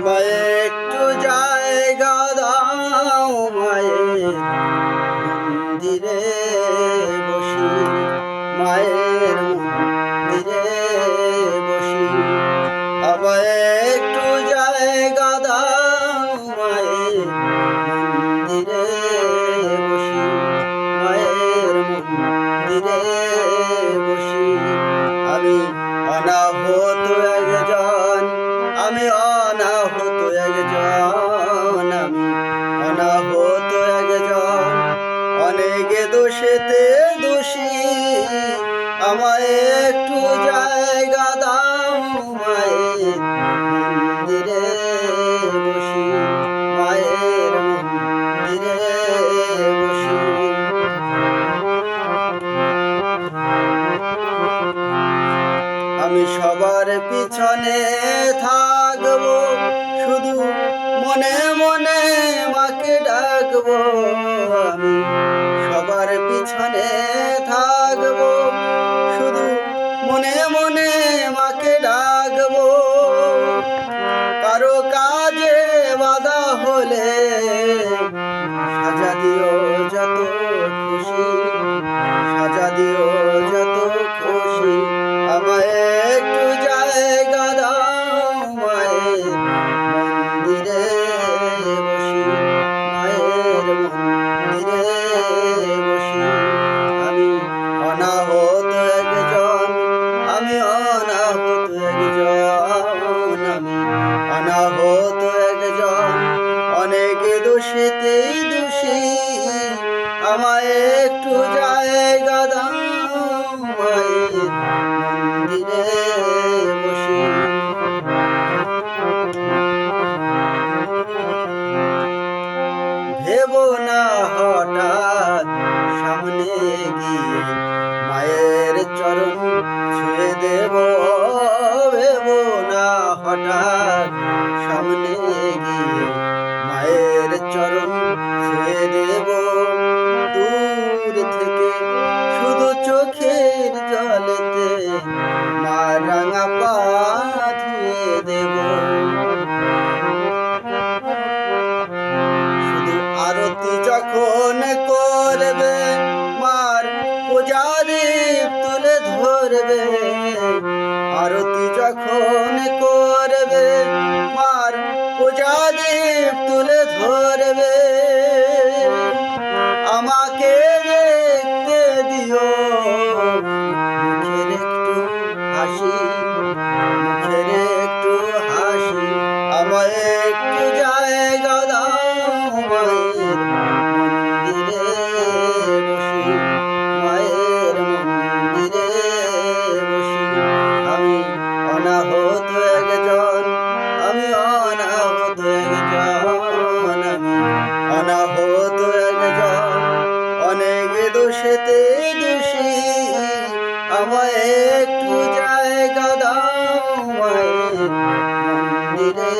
আমায় একটু জায়গা দাও মায়ের মন্দিরে বসি, মায়ের মন্দিরে বসি। আমায় একটু জায়গা দাও মায়ের মন্দিরে বসি, মায়ের মন্দিরে বসি। আমি অনাহত একজন, আমি অনাহত একজন, আমি অনাহত একজন, অনেক দোষেতে দোষী। আমায় একটু জায়গা দাও মায়ের মন্দিরে বসি, মায়ের মন্দিরে বসি। আমি সবার পিছনে থাকবো, শুধু মনে মনে মাকে ডাকবো। আমি সবার পিছনে থাকবো, শুধু মনে মনে মাকে ডাকবো। কারো কাজে বাধা হলে সাজা দিও যত খুশি, সাজা দিও যত খুশি। আমায় একটু জায়গা দাও মায়ের মন্দিরে বসি, মায়ের মন্দিরে বসি। আমি অনাহত একজন, আমি অনাহত একজন, আমি অনাহত একজন, অনেক দোষেতেই দোষী। আমায় একটু জায়গা দাও মায়ের মন্দিরে বসি। ভেবো না হঠাৎ সামনে গিয়ে মায়ের চরণ ছুঁয়ে দেব, ভেবো না হঠাৎ সামনে গিয়ে মায়ের চরণ ছুঁয়ে দেব। দূর থেকে শুধু চোখের জলেতে মার রাঙা পা ধুয়ে দেব। শুধু আরতি যখন করবে মার পূজাদীপ তুলে ধরবে, আরতি যখন করবে মার পূজাদীপ তুলে ধরবে। আমাকে দেখতে দিও মুখের একটু হাসি, মুখের একটু হাসি। আমায় একটু জায়গা দাও মায়ের মন্দিরে বসি, মায়ের মন্দিরে বসি। আমি অনাহত একজন, আমি অনাহত একজন, আমি অনাহত একজন, অনেক দোষেতে দোষী। আমায় একটু জায়গা দাও মায়ের মন্দিরে।